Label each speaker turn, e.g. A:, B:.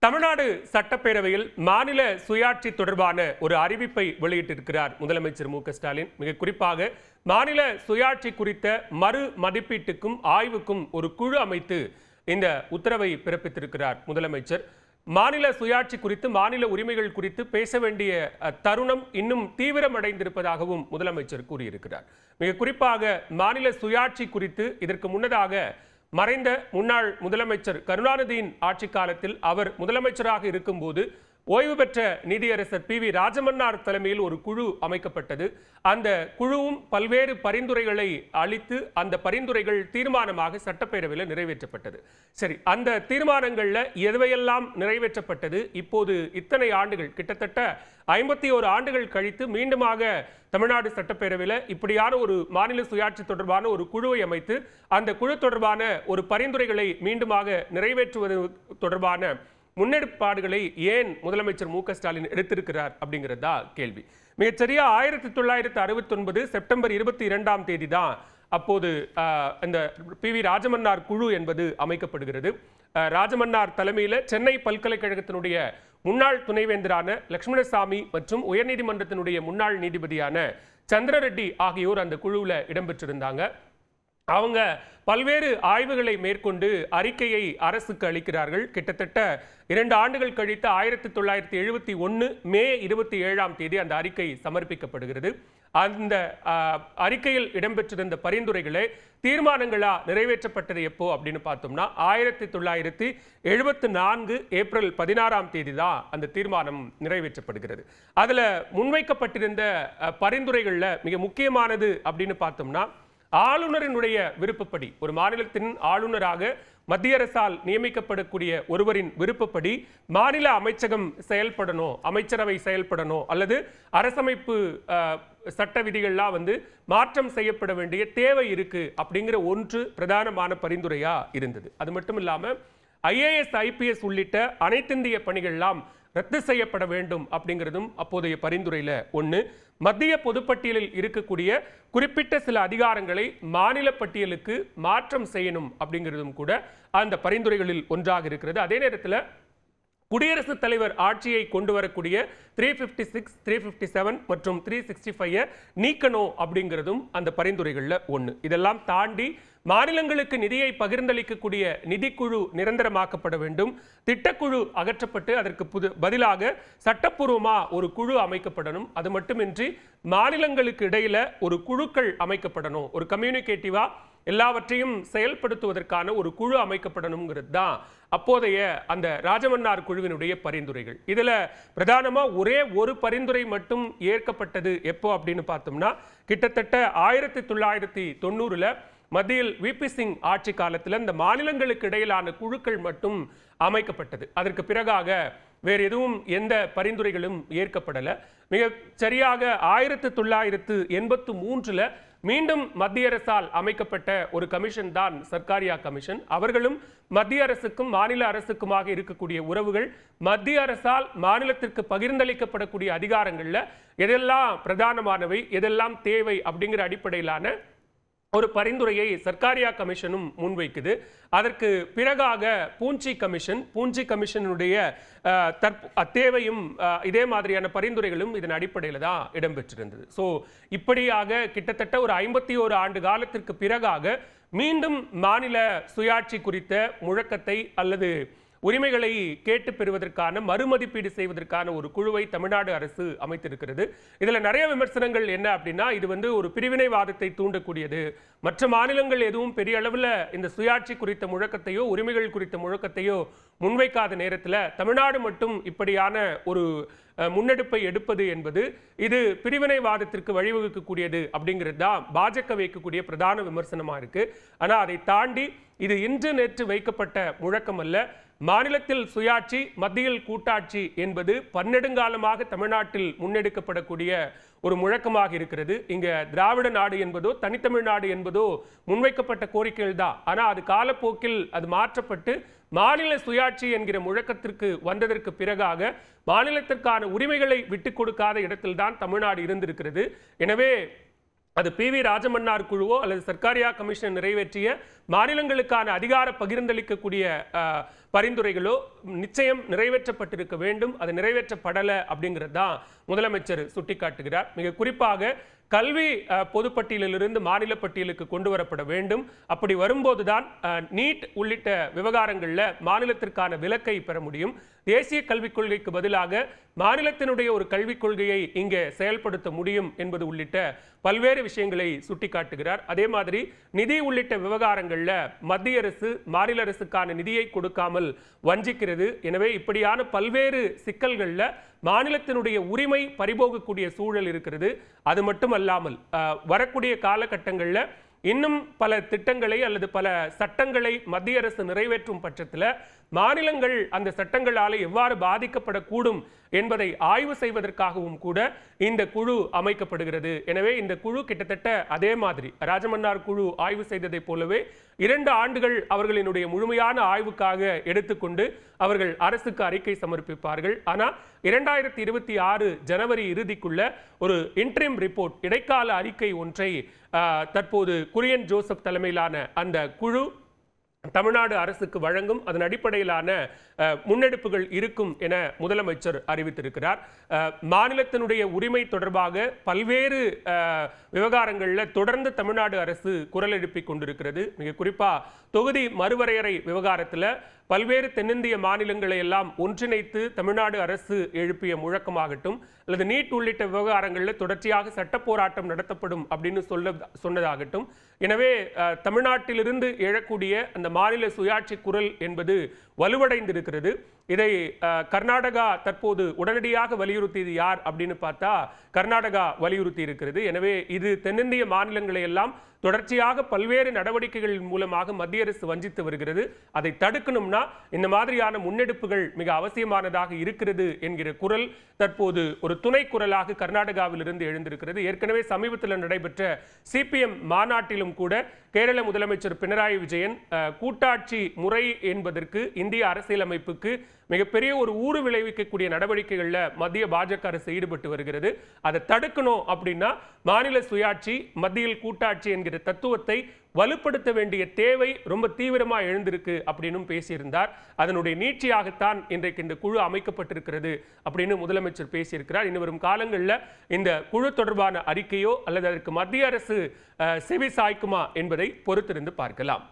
A: தமிழ்நாடு சட்டப்பேரவையில் மாநில சுயாட்சி தொடர்பான ஒரு அறிவிப்பை வெளியிட்டிருக்கிறார் முதலமைச்சர் மு க ஸ்டாலின். மிக குறிப்பாக மாநில சுயாட்சி குறித்த மறு மதிப்பீட்டுக்கும் ஆய்வுக்கும் ஒரு குழு அமைத்து இந்த உத்தரவை பிறப்பித்திருக்கிறார் முதலமைச்சர். மாநில சுயாட்சி குறித்து, மாநில உரிமைகள் குறித்து பேச வேண்டிய தருணம் இன்னும் தீவிரமடைந்திருப்பதாகவும் முதலமைச்சர் கூறியிருக்கிறார். மிக குறிப்பாக மாநில சுயாட்சி குறித்து இதற்கு முன்னதாக மறைந்த முன்னாள் முதலமைச்சர் கருணாநிதியின் ஆட்சி காலத்தில் அவர் முதலமைச்சராக இருக்கும்போது ஓய்வு பெற்ற நீதியரசர் பி வி ராஜமன்னார் தலைமையில் ஒரு குழு அமைக்கப்பட்டது. அந்த குழுவும் பல்வேறு பரிந்துரைகளை அளித்து அந்த பரிந்துரைகள் தீர்மானமாக சட்டப்பேரவையில் நிறைவேற்றப்பட்டது. சரி, அந்த தீர்மானங்கள்ல எதுவையெல்லாம் நிறைவேற்றப்பட்டது? இப்போது இத்தனை ஆண்டுகள், கிட்டத்தட்ட 51 ஆண்டுகள் கழித்து மீண்டுமாக தமிழ்நாடு சட்டப்பேரவையில் இப்படியான ஒரு மாநில சுயாட்சி தொடர்பான ஒரு குழுவை அமைத்து அந்த குழு தொடர்பான ஒரு பரிந்துரைகளை மீண்டுமாக நிறைவேற்றுவது தொடர்பான முன்னெடுப்பாடுகளை ஏன் முதலமைச்சர் மு க ஸ்டாலின் எடுத்திருக்கிறார் அப்படிங்கிறதா கேள்வி. மிகச்சரியா 1969 செப்டம்பர் 22ஆம் தேதி தான் அப்போது இந்த பி வி ராஜமன்னார் குழு என்பது அமைக்கப்படுகிறது. ராஜமன்னார் தலைமையில் சென்னை பல்கலைக்கழகத்தினுடைய முன்னாள் துணைவேந்தரான லட்சுமணசாமி மற்றும் உயர்நீதிமன்றத்தினுடைய முன்னாள் நீதிபதியான சந்திரரெட்டி ஆகியோர் அந்த குழுவில் இடம்பெற்றிருந்தாங்க. அவங்க பல்வேறு ஆய்வுகளை மேற்கொண்டு அறிக்கையை அரசுக்கு அளிக்கிறார்கள். கிட்டத்தட்ட 2 ஆண்டுகள் கழித்து 1971 மே 27ஆம் தேதி அந்த அறிக்கை சமர்ப்பிக்கப்படுகிறது. அந்த அறிக்கையில் இடம்பெற்றிருந்த பரிந்துரைகளை தீர்மானங்களா நிறைவேற்றப்பட்டது எப்போ அப்படின்னு பார்த்தோம்னா 1974 ஏப்ரல் 16ஆம் தேதி தான் அந்த தீர்மானம் நிறைவேற்றப்படுகிறது. அதுல முன்வைக்கப்பட்டிருந்த பரிந்துரைகள்ல மிக முக்கியமானது அப்படின்னு பார்த்தோம்னா, ஆளுநரினுடைய விருப்பப்படி, ஒரு மாநிலத்தின் ஆளுநராக மத்திய அரசால் நியமிக்கப்படக்கூடிய ஒருவரின் விருப்பப்படி மாநில அமைச்சகம் செயல்படணும், அமைச்சரவை செயல்படணும், அல்லது அரசமைப்பு சட்ட விதிகள்லாம் மாற்றம் செய்யப்பட வேண்டிய தேவை இருக்கு அப்படிங்கிற ஒன்று பிரதானமான பரிந்துரையா இருந்தது. அது மட்டும் இல்லாம IAS IPS உள்ளிட்ட அனைத்திந்திய பணிகள்லாம் ரத்து செய்யப்பட வேண்டும் அப்படிங்கிறதும் அப்போதைய பரிந்துரையில ஒன்று. மத்திய பொதுப்பட்டியலில் இருக்கக்கூடிய குறிப்பிட்ட சில அதிகாரங்களை மாநில பட்டியலுக்கு மாற்றம் செய்யணும் அப்படிங்கிறதும் கூட அந்த பரிந்துரைகளில் ஒன்றாக இருக்கிறது. அதே நேரத்தில் குடியரசுத் தலைவர் ஆட்சியை கொண்டு வரக்கூடிய 356, 357 மற்றும் 365 நீக்கணும் அப்படிங்கிறதும் அந்த பரிந்துரைகளில் ஒன்று. இதெல்லாம் தாண்டி மாநிலங்களுக்கு நிதியை பகிர்ந்தளிக்கக்கூடிய நிதிக்குழு நிரந்தரமாக்கப்பட வேண்டும், திட்டக்குழு அகற்றப்பட்டு அதற்கு பதிலாக சட்டப்பூர்வமா ஒரு குழு அமைக்கப்படணும். அது மட்டுமின்றி மாநிலங்களுக்கு இடையில ஒரு குழுக்கள் அமைக்கப்படணும், ஒரு கம்யூனிகேட்டிவா எல்லாவற்றையும் செயல்படுத்துவதற்கான ஒரு குழு அமைக்கப்படணுங்கிறது தான் அப்போதைய அந்த ராஜமன்னார் குழுவினுடைய பரிந்துரைகள். இதுல பிரதானமா ஒரே ஒரு பரிந்துரை மட்டும் ஏற்கப்பட்டது எப்போ அப்படின்னு பார்த்தோம்னா, கிட்டத்தட்ட 1990 மத்தியில் VP சிங் ஆட்சி காலத்தில் இந்த மாநிலங்களுக்கு இடையிலான குழுக்கள் மட்டும் அமைக்கப்பட்டது. அதற்கு பிறகாக வேறு எதுவும் எந்த பரிந்துரைகளும் ஏற்கப்படல. மிக சரியாக 1983 மீண்டும் மத்திய அரசால் அமைக்கப்பட்ட ஒரு கமிஷன் தான் சர்க்காரியா கமிஷன். அவர்களும் மத்திய அரசுக்கும் மாநில அரசுக்குமாக இருக்கக்கூடிய உறவுகள், மத்திய அரசால் மாநிலத்திற்கு பகிர்ந்தளிக்கப்படக்கூடிய அதிகாரங்கள்ல எதெல்லாம் பிரதானமானவை, எதெல்லாம் தேவை அப்படிங்கிற அடிப்படையிலான ஒரு பரிந்துரையை சர்க்காரியா கமிஷனும் முன்வைக்குது. அதற்கு பிறகாக பூஞ்சி கமிஷனுடைய தேவையும் இதே மாதிரியான பரிந்துரைகளும் இதன் அடிப்படையில் தான் இடம்பெற்றிருந்தது. ஸோ இப்படியாக கிட்டத்தட்ட ஒரு 51 ஆண்டு காலத்திற்கு பிறகாக மீண்டும் மாநில சுயாட்சி குறித்த முழக்கத்தை அல்லது உரிமைகளை கேட்டு பெறுவதற்கான மறுமதிப்பீடு செய்வதற்கான ஒரு குழுவை தமிழ்நாடு அரசு அமைத்திருக்கிறது. இதுல நிறைய விமர்சனங்கள் என்ன அப்படின்னா, இது ஒரு பிரிவினைவாதத்தை தூண்டக்கூடியது. மற்ற மாநிலங்கள் எதுவும் பெரிய அளவில் இந்த சுயாட்சி குறித்த முழக்கத்தையோ உரிமைகள் குறித்த முழக்கத்தையோ முன்வைக்காத நேரத்தில் தமிழ்நாடு மட்டும் இப்படியான ஒரு முன்னெடுப்பை எடுப்பது என்பது இது பிரிவினைவாதத்திற்கு வழிவகுக்கக்கூடியது அப்படிங்கிறது தான் பாஜக வைக்கக்கூடிய பிரதான விமர்சனமா இருக்கு. ஆனா அதை தாண்டி இது இன்று நேற்று வைக்கப்பட்ட முழக்கம் அல்ல. மாநிலத்தில் சுயாட்சி, மத்தியில் கூட்டாட்சி என்பது பன்னெடுங்காலமாக தமிழ்நாட்டில் முன்னெடுக்கப்படக்கூடிய ஒரு முழக்கமாக இருக்கிறது. இங்க திராவிட நாடு என்பதோ தனித்தமிழ்நாடு என்பதோ முன்வைக்கப்பட்ட கோரிக்கைகள் தான். ஆனா அது காலப்போக்கில் அது மாற்றப்பட்டு மாநில சுயாட்சி என்கிற முழக்கத்திற்கு வந்ததற்கு பிறகாக மாநிலத்திற்கான உரிமைகளை விட்டுக் கொடுக்காத இடத்தில்தான் தமிழ்நாடு இருந்திருக்கிறது. எனவே அது பி வி ராஜமன்னார் குழுவோ அல்லது சர்க்காரியா கமிஷன் நிறைவேற்றிய மாநிலங்களுக்கான அதிகார பகிர்ந்தளிக்கக்கூடிய பரிந்துரைகளோ நிச்சயம் நிறைவேற்றப்பட்டிருக்க வேண்டும். அது நிறைவேற்றப்படலை அப்படிங்கிறது தான் முதலமைச்சர் சுட்டிக்காட்டுகிறார். மிக குறிப்பாக கல்வி பொதுப்பட்டியலிலிருந்து மாநில பட்டியலுக்கு கொண்டு வரப்பட வேண்டும். அப்படி வரும்போதுதான் நீட் உள்ளிட்ட விவகாரங்களில் மாநிலத்திற்கான விலக்கை பெற முடியும். தேசிய கல்விக் கொள்கைக்கு பதிலாக மாநிலத்தினுடைய ஒரு கல்விக் கொள்கையை இங்கே செயல்படுத்த முடியும் என்பது உள்ளிட்ட பல்வேறு விஷயங்களை சுட்டிக்காட்டுகிறார். அதே மாதிரி நிதி உள்ளிட்ட விவகாரங்களில் மத்திய அரசு மாநில அரசுக்கான நிதியை கொடுக்காமல் வஞ்சிக்கிறது. எனவே இப்படியான பல்வேறு சிக்கல்களில் மாநிலத்தினுடைய உரிமை பறிபோகக்கூடிய சூழல் இருக்கிறது. அது மட்டுமல்லாமல் வரக்கூடிய காலகட்டங்களில் இன்னும் பல திட்டங்களை அல்லது பல சட்டங்களை மத்திய அரசு நிறைவேற்றும் பட்சத்தில் மாநிலங்கள் அந்த சட்டங்களால் எவ்வாறு பாதிக்கப்படக்கூடும் என்பதை ஆய்வு செய்வதற்காகவும் கூட இந்த குழு அமைக்கப்படுகிறது. எனவே இந்த குழு கிட்டத்தட்ட அதே மாதிரி ராஜமன்னார் குழு ஆய்வு செய்ததை போலவே 2 ஆண்டுகள் அவர்களினுடைய முழுமையான ஆய்வுக்காக எடுத்துக்கொண்டு அவர்கள் அரசுக்கு அறிக்கை சமர்ப்பிப்பார்கள். ஆனால் 2026 ஜனவரி இறுதிக்குள்ள ஒரு இன்ட்ரிம் ரிப்போர்ட், இடைக்கால அறிக்கை ஒன்றை தற்போது குரியன் ஜோசப் தலைமையிலான அந்த குழு தமிழ்நாடு அரசுக்கு வழங்கும். அதன் அடிப்படையிலான முன்னெடுப்புகள் இருக்கும் என முதலமைச்சர் அறிவித்திருக்கிறார். மாநிலத்தினுடைய உரிமை தொடர்பாக பல்வேறு விவகாரங்களில் தொடர்ந்து தமிழ்நாடு அரசு குரல் எழுப்பிக் கொண்டிருக்கிறது. மிக குறிப்பாக தொகுதி மறுவரையறை விவகாரத்தில் பல்வேறு தென்னிந்திய மாநிலங்களை எல்லாம் ஒன்றிணைத்து தமிழ்நாடு அரசு எழுப்பிய முழக்கமாகட்டும் அல்லது நீட் உள்ளிட்ட விவகாரங்களில் தொடர்ச்சியாக சட்ட போராட்டம் நடத்தப்படும் அப்படின்னு சொன்னதாகட்டும். எனவே தமிழ்நாட்டிலிருந்து எழக்கூடிய அந்த மாநில சுயாட்சி குரல் என்பது வலுவடைந்திருக்கிறது. இதை கர்நாடகா தற்போது உடனடியாக வலியுறுத்தியது யார் அப்படின்னு பார்த்தா கர்நாடகா வலியுறுத்தி இருக்கிறது. எனவே இது தென்னிந்திய மாநிலங்களை எல்லாம் தொடர்ச்சியாக பல்வேறு நடவடிக்கைகளின் மூலமாக மத்திய அரசு வஞ்சித்து வருகிறது. அதை தடுக்கணும்னா இந்த மாதிரியான முன்னெடுப்புகள் மிக அவசியமானதாக இருக்கிறது என்கிற குரல் தற்போது ஒரு துணை குரலாக கர்நாடகாவில் இருந்து எழுந்திருக்கிறது. ஏற்கனவே சமீபத்தில் நடைபெற்ற சிபிஎம் மாநாட்டிலும் கூட கேரள முதலமைச்சர் பினராயி விஜயன் கூட்டாட்சி முறை என்பதற்கு இந்திய அரசியலமைப்புக்கு மிகப்பெரிய ஒரு ஊறு விளைவிக்கக்கூடிய நடவடிக்கைகளில் மத்திய பாஜக அரசு ஈடுபட்டு வருகிறது. அதை தடுக்கணும் அப்படின்னா மாநில சுயாட்சி மத்தியில் கூட்டாட்சி என்கிற தத்துவத்தை வலுப்படுத்த வேண்டிய தேவை ரொம்ப தீவிரமாக எழுந்திருக்கு அப்படின்னு பேசியிருந்தார். அதனுடைய நீட்சியாகத்தான் இன்றைக்கு இந்த குழு அமைக்கப்பட்டிருக்கிறது அப்படின்னு முதலமைச்சர் பேசியிருக்கிறார். இனி வரும் காலங்களில் இந்த குழு தொடர்பான அறிக்கையோ அல்லது அதற்கு மத்திய அரசு செவி சாய்க்குமா என்பதை பொறுத்திருந்து பார்க்கலாம்.